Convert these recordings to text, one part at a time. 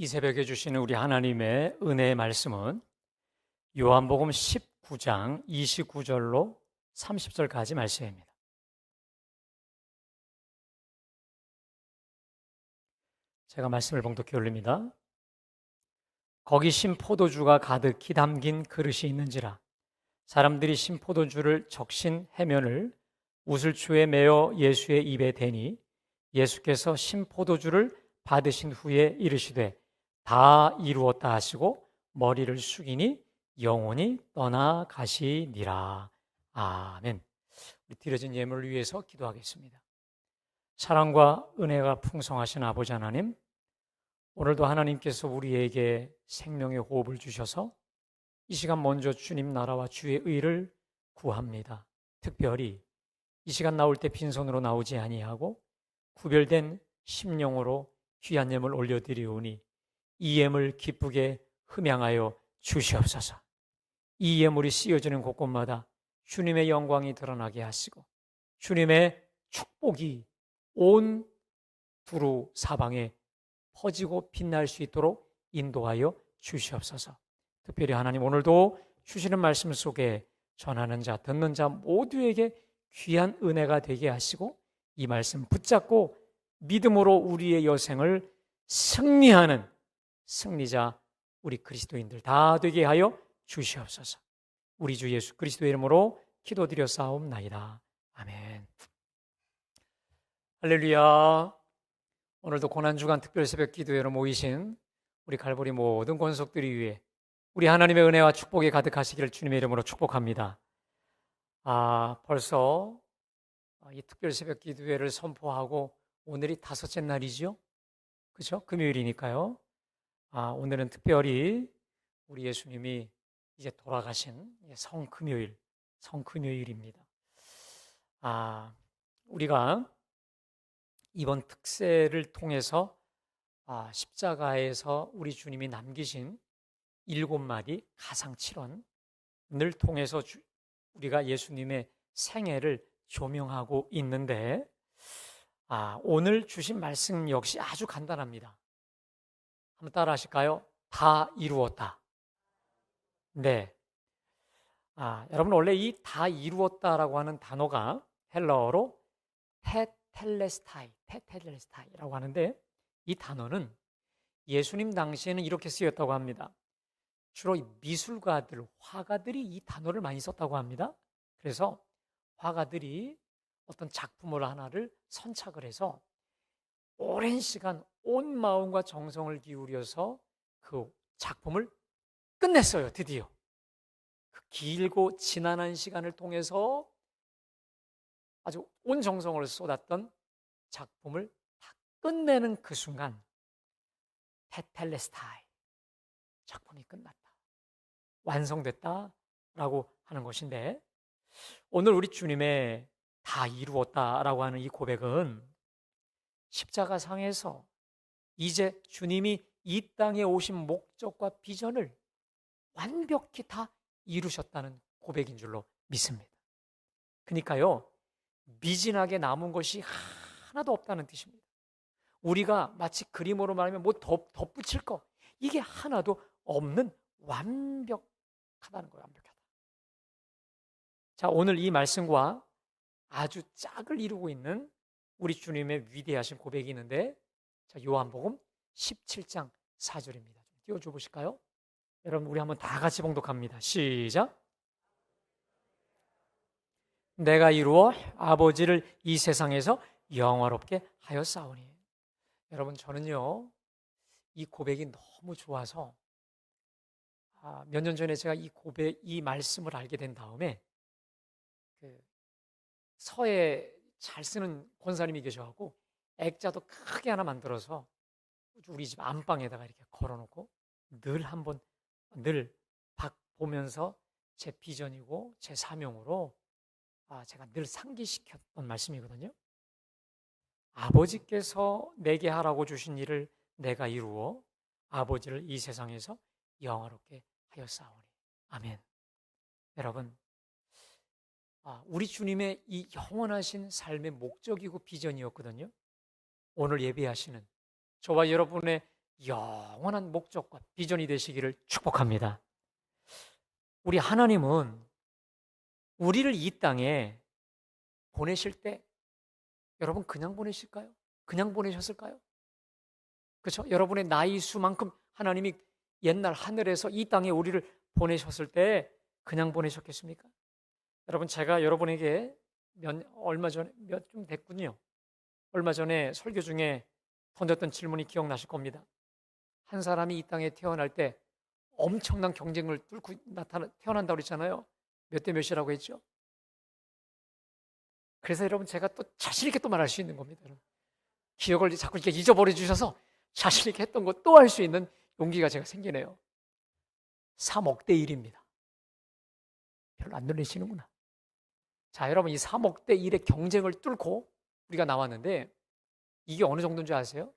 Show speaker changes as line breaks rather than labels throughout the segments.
이 새벽에 주시는 우리 하나님의 은혜의 말씀은 요한복음 19장 29절로 30절까지 말씀입니다. 제가 말씀을 봉독해 올립니다. 거기 신포도주가 가득히 담긴 그릇이 있는지라 사람들이 신포도주를 적신 해면을 우슬초에 메어 예수의 입에 대니 예수께서 신포도주를 받으신 후에 이르시되 다 이루었다 하시고 머리를 숙이니 영혼이 떠나가시니라. 아멘. 우리 드려진 예물을 위해서 기도하겠습니다. 사랑과 은혜가 풍성하신 아버지 하나님, 오늘도 하나님께서 우리에게 생명의 호흡을 주셔서 이 시간 먼저 주님 나라와 주의 의를 구합니다. 특별히 이 시간 나올 때 빈손으로 나오지 아니하고 구별된 심령으로 귀한 예물 올려드리오니 이 예물 기쁘게 흠양하여 주시옵소서. 이 예물이 씌어지는 곳곳마다 주님의 영광이 드러나게 하시고 주님의 축복이 온 두루 사방에 퍼지고 빛날 수 있도록 인도하여 주시옵소서. 특별히 하나님, 오늘도 주시는 말씀 속에 전하는 자, 듣는 자 모두에게 귀한 은혜가 되게 하시고 이 말씀 붙잡고 믿음으로 우리의 여생을 승리하는 승리자 우리 그리스도인들 다 되게 하여 주시옵소서. 우리 주 예수 그리스도의 이름으로 기도드려 싸움나이다. 아멘. 할렐루야. 오늘도 고난주간 특별 새벽 기도회로 모이신 우리 갈보리 모든 권속들이 위해 우리 하나님의 은혜와 축복이 가득하시기를 주님의 이름으로 축복합니다. 벌써 이 특별 새벽 기도회를 선포하고 오늘이 5째 날이죠. 그렇죠? 금요일이니까요. 오늘은 특별히 우리 예수님이 이제 돌아가신 성금요일입니다. 우리가 이번 특세를 통해서 십자가에서 우리 주님이 남기신 7마디 가상칠언을 통해서 우리가 예수님의 생애를 조명하고 있는데 오늘 주신 말씀 역시 아주 간단합니다. 한번 따라 하실까요? 다 이루었다. 네. 여러분, 원래 이 다 이루었다라고 하는 단어가 헬라어로 테텔레스타이라고 하는데 이 단어는 예수님 당시에는 이렇게 쓰였다고 합니다. 주로 미술가들, 화가들이 이 단어를 많이 썼다고 합니다. 그래서 화가들이 어떤 작품을 하나를 선착을 해서 오랜 시간 온 마음과 정성을 기울여서 그 작품을 끝냈어요. 드디어 그 길고 지난한 시간을 통해서 아주 온 정성을 쏟았던 작품을 다 끝내는 그 순간 테텔레스타이, 작품이 끝났다, 완성됐다라고 하는 것인데, 오늘 우리 주님의 다 이루었다라고 하는 이 고백은 십자가상에서 이제 주님이 이 땅에 오신 목적과 비전을 완벽히 다 이루셨다는 고백인 줄로 믿습니다. 그러니까요, 미진하게 남은 것이 하나도 없다는 뜻입니다. 우리가 마치 그림으로 말하면 뭐 덧붙일 거, 이게 하나도 없는 완벽하다는 거예요. 완벽하다. 자, 오늘 이 말씀과 아주 짝을 이루고 있는 우리 주님의 위대하신 고백이 있는데, 자, 요한복음 17장 4절입니다. 띄워줘 보실까요? 여러분, 우리 한번 다 같이 봉독합니다. 시작. 내가 이루어 아버지를 이 세상에서 영화롭게 하였사오니. 여러분, 저는요 이 고백이 너무 좋아서 몇 년 전에 제가 이 말씀을 알게 된 다음에 서예 잘 쓰는 권사님이 계셔갖고 액자도 크게 하나 만들어서 우리 집 안방에다가 이렇게 걸어놓고 늘 보면서 제 비전이고 제 사명으로 제가 늘 상기시켰던 말씀이거든요. 아버지께서 내게 하라고 주신 일을 내가 이루어 아버지를 이 세상에서 영화롭게 하였사오니. 아멘. 여러분, 우리 주님의 이 영원하신 삶의 목적이고 비전이었거든요. 오늘 예배하시는 저와 여러분의 영원한 목적과 비전이 되시기를 축복합니다. 우리 하나님은 우리를 이 땅에 보내실 때 여러분 그냥 보내실까요? 그냥 보내셨을까요? 그렇죠? 여러분의 나이 수만큼 하나님이 옛날 하늘에서 이 땅에 우리를 보내셨을 때 그냥 보내셨겠습니까? 여러분, 제가 여러분에게 얼마 전에 좀 됐군요. 얼마 전에 설교 중에 던졌던 질문이 기억나실 겁니다. 한 사람이 이 땅에 태어날 때 엄청난 경쟁을 뚫고 태어난다고 그랬잖아요. 몇 대 몇이라고 했죠? 그래서 여러분, 제가 또 자신 있게 또 말할 수 있는 겁니다. 기억을 자꾸 이렇게 잊어버려 주셔서 자신 있게 했던 거 또 할 수 있는 용기가 제가 생기네요. 3억 대 1입니다. 별로 안 놀라시는구나. 자, 여러분, 이 3억 대 1의 경쟁을 뚫고 우리가 나왔는데 이게 어느 정도인 줄 아세요?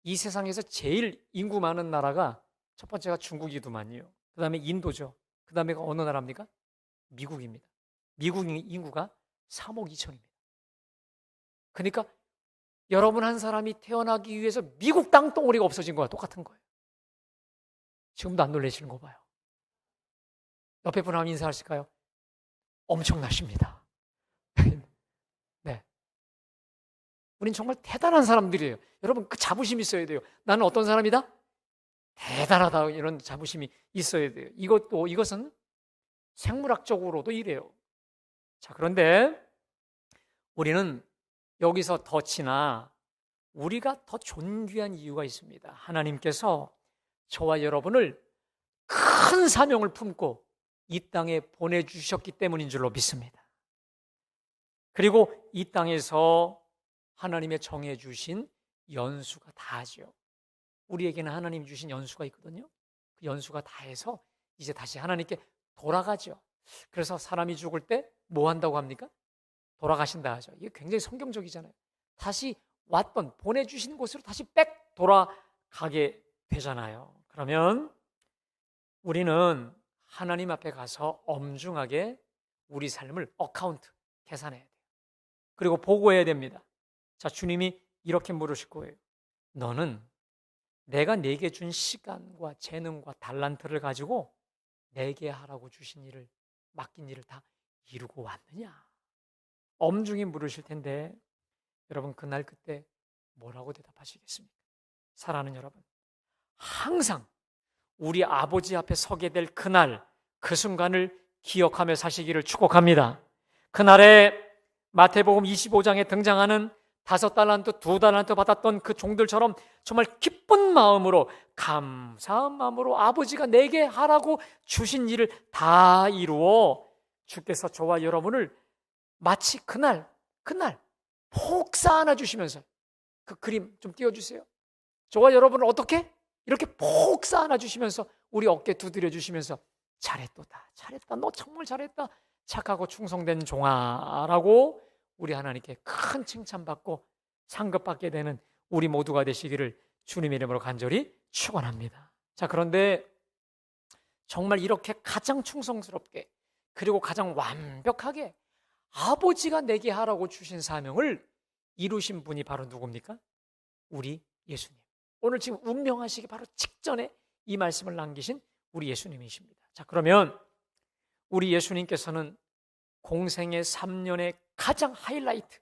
이 세상에서 제일 인구 많은 나라가 첫 번째가 중국이더만요. 그 다음에 인도죠. 그 다음에 어느 나라입니까? 미국입니다. 미국 인구가 3억 2천입니다. 그러니까 여러분 한 사람이 태어나기 위해서 미국 땅덩어리가 없어진 거와 똑같은 거예요. 지금도 안 놀라시는 거 봐요. 옆에 분 한번 인사하실까요? 엄청나십니다. 네. 우린 정말 대단한 사람들이에요. 여러분, 그 자부심이 있어야 돼요. 나는 어떤 사람이다? 대단하다. 이런 자부심이 있어야 돼요. 이것은 생물학적으로도 이래요. 자, 그런데 우리는 여기서 덧이나 우리가 더 존귀한 이유가 있습니다. 하나님께서 저와 여러분을 큰 사명을 품고 이 땅에 보내주셨기 때문인 줄로 믿습니다. 그리고 이 땅에서 하나님의 정해 주신 연수가 다하죠. 우리에게는 하나님이 주신 연수가 있거든요. 그 연수가 다해서 이제 다시 하나님께 돌아가죠. 그래서 사람이 죽을 때 뭐 한다고 합니까? 돌아가신다 하죠. 이게 굉장히 성경적이잖아요. 다시 왔던 보내주신 곳으로 다시 백 돌아가게 되잖아요. 그러면 우리는 하나님 앞에 가서 엄중하게 우리 삶을 계산해야 돼요. 그리고 보고해야 됩니다. 자, 주님이 이렇게 물으실 거예요. 너는 내가 내게 준 시간과 재능과 달란트를 가지고 내게 하라고 주신 일을, 맡긴 일을 다 이루고 왔느냐? 엄중히 물으실 텐데 여러분, 그날 그때 뭐라고 대답하시겠습니까? 사랑하는 여러분, 항상 우리 아버지 앞에 서게 될 그날, 그 순간을 기억하며 사시기를 축복합니다. 그날에 마태복음 25장에 등장하는 5달란트, 2달란트 받았던 그 종들처럼 정말 기쁜 마음으로, 감사한 마음으로 아버지가 내게 하라고 주신 일을 다 이루어 주께서 저와 여러분을 마치 그날 폭 쌓아놔 주시면서, 그 그림 좀 띄워주세요. 저와 여러분을 어떻게? 이렇게 폭 쌓아놔 주시면서 우리 어깨 두드려 주시면서 잘했다, 너 정말 잘했다, 착하고 충성된 종아라고 우리 하나님께 큰 칭찬받고 상급받게 되는 우리 모두가 되시기를 주님의 이름으로 간절히 축원합니다. 자, 그런데 정말 이렇게 가장 충성스럽게 그리고 가장 완벽하게 아버지가 내게 하라고 주신 사명을 이루신 분이 바로 누굽니까? 우리 예수님. 오늘 지금 운명하시기 바로 직전에 이 말씀을 남기신 우리 예수님이십니다. 자, 그러면 우리 예수님께서는 공생의 3년의 가장 하이라이트,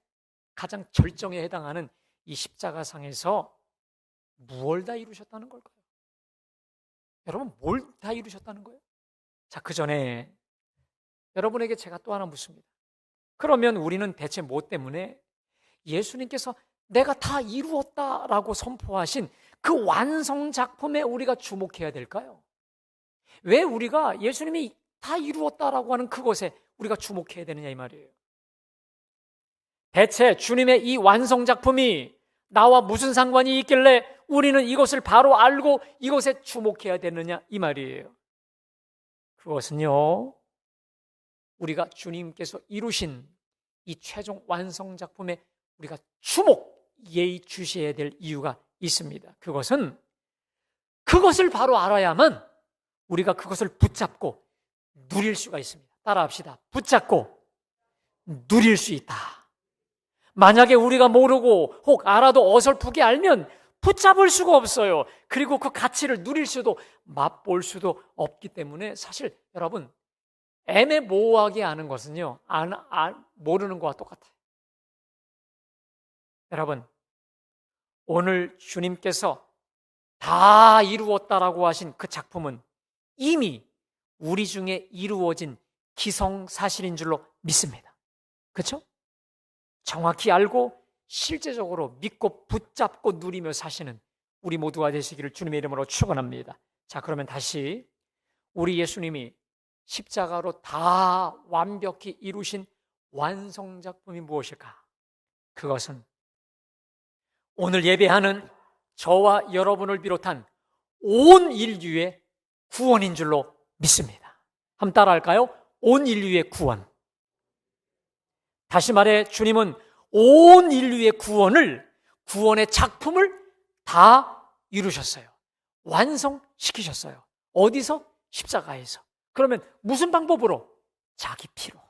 가장 절정에 해당하는 이 십자가상에서 무엇을 다 이루셨다는 걸까요? 여러분, 뭘 다 이루셨다는 거예요? 자, 그 전에 여러분에게 제가 또 하나 묻습니다. 그러면 우리는 대체 뭐 때문에 예수님께서 내가 다 이루었다라고 선포하신 그 완성작품에 우리가 주목해야 될까요? 왜 우리가 예수님이 다 이루었다라고 하는 그것에 우리가 주목해야 되느냐, 이 말이에요. 대체 주님의 이 완성작품이 나와 무슨 상관이 있길래 우리는 이것을 바로 알고 이것에 주목해야 되느냐, 이 말이에요. 그것은요, 우리가 주님께서 이루신 이 최종 완성작품에 우리가 예의 주셔야 될 이유가 있습니다. 그것은 그것을 바로 알아야만 우리가 그것을 붙잡고 누릴 수가 있습니다. 따라합시다. 붙잡고 누릴 수 있다. 만약에 우리가 모르고 혹 알아도 어설프게 알면 붙잡을 수가 없어요. 그리고 그 가치를 누릴 수도 맛볼 수도 없기 때문에 사실 여러분 애매모호하게 아는 것은요 모르는 것과 똑같아요. 여러분 오늘 주님께서 다 이루었다라고 하신 그 작품은 이미 우리 중에 이루어진 기성사실인 줄로 믿습니다. 그렇죠? 정확히 알고 실제적으로 믿고 붙잡고 누리며 사시는 우리 모두가 되시기를 주님의 이름으로 축원합니다. 자, 그러면 다시 우리 예수님이 십자가로 다 완벽히 이루신 완성작품이 무엇일까? 그것은 오늘 예배하는 저와 여러분을 비롯한 온 인류의 구원인 줄로 믿습니다. 한번 따라할까요? 온 인류의 구원. 다시 말해 주님은 온 인류의 구원의 작품을 다 이루셨어요. 완성시키셨어요. 어디서? 십자가에서. 그러면 무슨 방법으로? 자기 피로,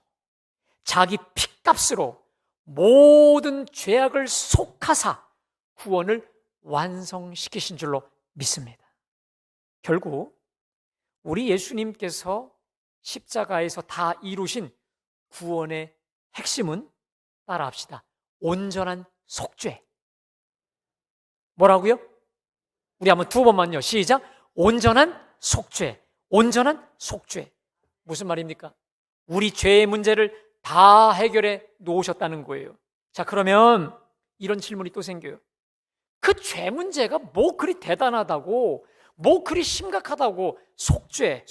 자기 피값으로 모든 죄악을 속하사 구원을 완성시키신 줄로 믿습니다. 결국 우리 예수님께서 십자가에서 다 이루신 구원의 핵심은 따라합시다. 온전한 속죄. 뭐라고요? 우리 한번 두 번만요. 시작. 온전한 속죄. 온전한 속죄. 무슨 말입니까? 우리 죄의 문제를 다 해결해 놓으셨다는 거예요. 자, 그러면 이런 질문이 또 생겨요. 그 죄 문제가 뭐 그리 대단하다고, 뭐 그리 심각하다고 속죄,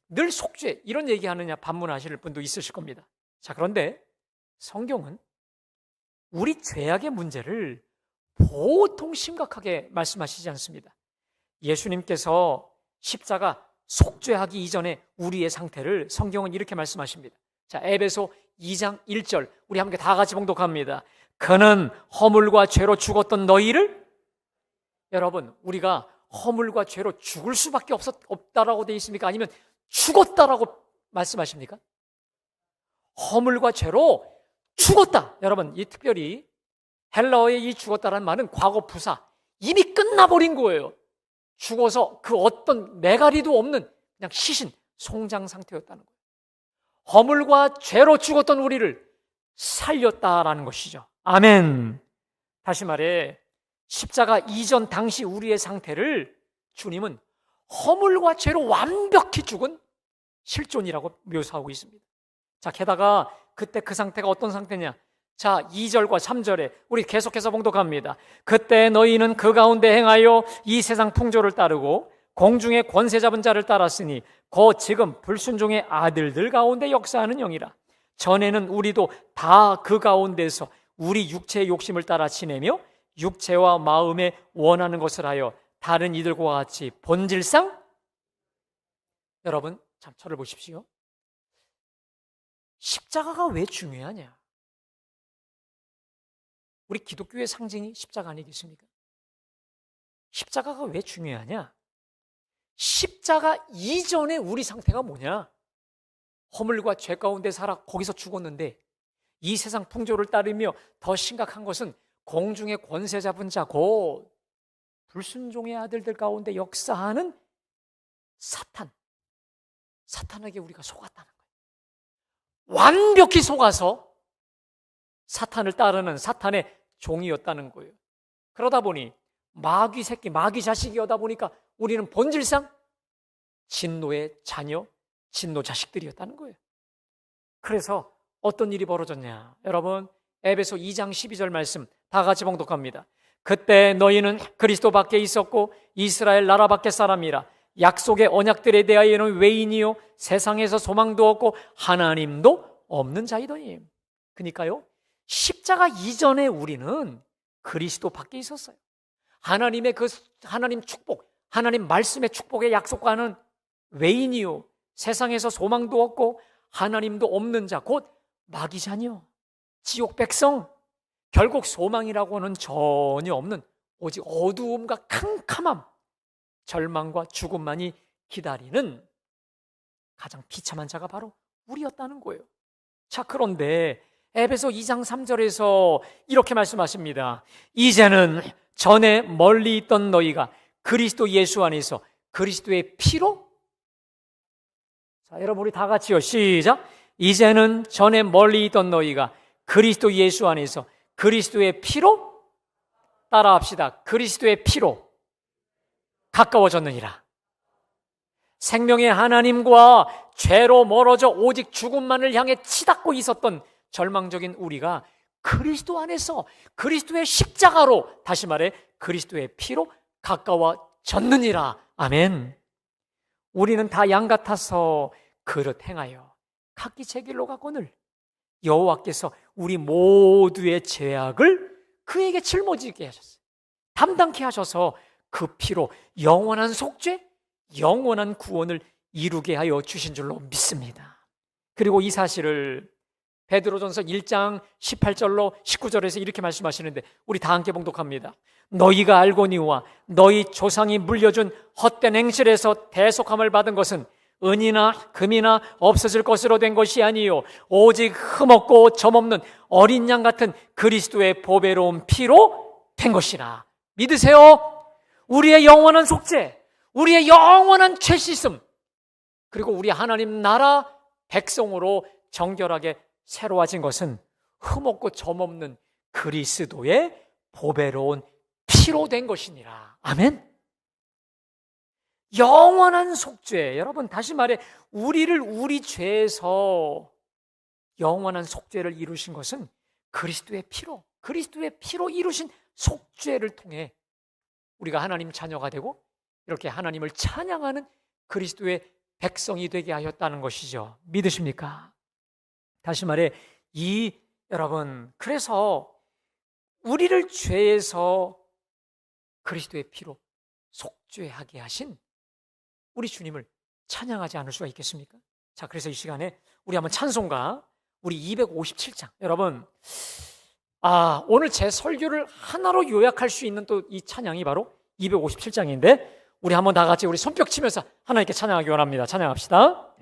늘 속죄 이런 얘기하느냐 반문하실 분도 있으실 겁니다. 자, 그런데 성경은 우리 죄악의 문제를 보통 심각하게 말씀하시지 않습니다. 예수님께서 십자가 속죄하기 이전에 우리의 상태를 성경은 이렇게 말씀하십니다. 자, 에베소 2장 1절 우리 함께 다 같이 봉독합니다. 그는 허물과 죄로 죽었던 너희를, 여러분 우리가 허물과 죄로 죽을 수밖에 없다라고 되어 있습니까? 아니면 죽었다라고 말씀하십니까? 허물과 죄로 죽었다. 여러분 이 특별히 헬라어의 이 죽었다라는 말은 과거 부사, 이미 끝나버린 거예요. 죽어서 그 어떤 매가리도 없는 그냥 시신, 송장 상태였다는 거예요. 허물과 죄로 죽었던 우리를 살렸다라는 것이죠. 아멘. 다시 말해 십자가 이전 당시 우리의 상태를 주님은 허물과 죄로 완벽히 죽은 실존이라고 묘사하고 있습니다. 자, 게다가 그때 그 상태가 어떤 상태냐? 자, 2절과 3절에 우리 계속해서 봉독합니다. 그때 너희는 그 가운데 행하여 이 세상 풍조를 따르고 공중의 권세 잡은 자를 따랐으니 곧 지금 불순종의 아들들 가운데 역사하는 영이라. 전에는 우리도 다 그 가운데서 우리 육체의 욕심을 따라 지내며 육체와 마음에 원하는 것을 하여 다른 이들과 같이 본질상, 여러분 참 저를 보십시오. 십자가가 왜 중요하냐? 우리 기독교의 상징이 십자가 아니겠습니까? 십자가가 왜 중요하냐? 십자가 이전에 우리 상태가 뭐냐? 허물과 죄 가운데 살아 거기서 죽었는데 이 세상 풍조를 따르며 더 심각한 것은 공중의 권세 잡은 자 곧 불순종의 아들들 가운데 역사하는 사탄에게 우리가 속았다는 거예요. 완벽히 속아서 사탄을 따르는 사탄의 종이었다는 거예요. 그러다 보니 마귀 새끼, 마귀 자식이었다 보니까 우리는 본질상 진노의 자녀, 진노 자식들이었다는 거예요. 그래서 어떤 일이 벌어졌냐? 여러분 에베소 2장 12절 말씀 다 같이 봉독합니다. 그때 너희는 그리스도 밖에 있었고 이스라엘 나라 밖의 사람이라. 약속의 언약들에 대하여는 외인이요 세상에서 소망도 없고 하나님도 없는 자이더니. 그러니까요 십자가 이전에 우리는 그리스도 밖에 있었어요. 하나님의 그 하나님 축복, 하나님 말씀의 축복의 약속과는 외인이요 세상에서 소망도 없고 하나님도 없는 자, 곧 마귀 자녀, 지옥 백성, 결국 소망이라고는 전혀 없는 오직 어두움과 캄캄함, 절망과 죽음만이 기다리는 가장 비참한 자가 바로 우리였다는 거예요. 자, 그런데 에베소 2장 3절에서 이렇게 말씀하십니다. 이제는 전에 멀리 있던 너희가 그리스도 예수 안에서 그리스도의 피로, 자, 여러분 우리 다 같이요. 시작. 이제는 전에 멀리 있던 너희가 그리스도 예수 안에서 그리스도의 피로, 따라합시다. 그리스도의 피로 가까워졌느니라. 생명의 하나님과 죄로 멀어져 오직 죽음만을 향해 치닫고 있었던 절망적인 우리가 그리스도 안에서 그리스도의 십자가로, 다시 말해 그리스도의 피로 가까워졌느니라. 아멘. 우리는 다 양 같아서 그릇 행하여 각기 제 길로 가거늘 여호와께서 우리 모두의 죄악을 그에게 짊어지게 하셨어요. 담당케 하셔서 그 피로 영원한 속죄, 영원한 구원을 이루게 하여 주신 줄로 믿습니다. 그리고 이 사실을 베드로전서 1장 18절로 19절에서 이렇게 말씀하시는데 우리 다 함께 봉독합니다. 너희가 알거니와 너희 조상이 물려준 헛된 행실에서 대속함을 받은 것은 은이나 금이나 없어질 것으로 된 것이 아니요 오직 흠없고 점없는 어린 양 같은 그리스도의 보배로운 피로 된 것이라. 믿으세요? 우리의 영원한 속죄, 우리의 영원한 죄 씻음, 그리고 우리 하나님 나라 백성으로 정결하게 새로워진 것은 흠없고 점없는 그리스도의 보배로운 피로 된 것이니라. 아멘. 영원한 속죄. 여러분 다시 말해 우리를 우리 죄에서 영원한 속죄를 이루신 것은 그리스도의 피로, 그리스도의 피로 이루신 속죄를 통해 우리가 하나님 자녀가 되고 이렇게 하나님을 찬양하는 그리스도의 백성이 되게 하였다는 것이죠. 믿으십니까? 다시 말해 여러분, 그래서 우리를 죄에서 그리스도의 피로 속죄하게 하신 우리 주님을 찬양하지 않을 수가 있겠습니까? 자, 그래서 이 시간에 우리 한번 찬송가 우리 257장, 여러분 오늘 제 설교를 하나로 요약할 수 있는 또 이 찬양이 바로 257장인데 우리 한번 다 같이 우리 손뼉 치면서 하나님께 찬양하기 원합니다. 찬양합시다.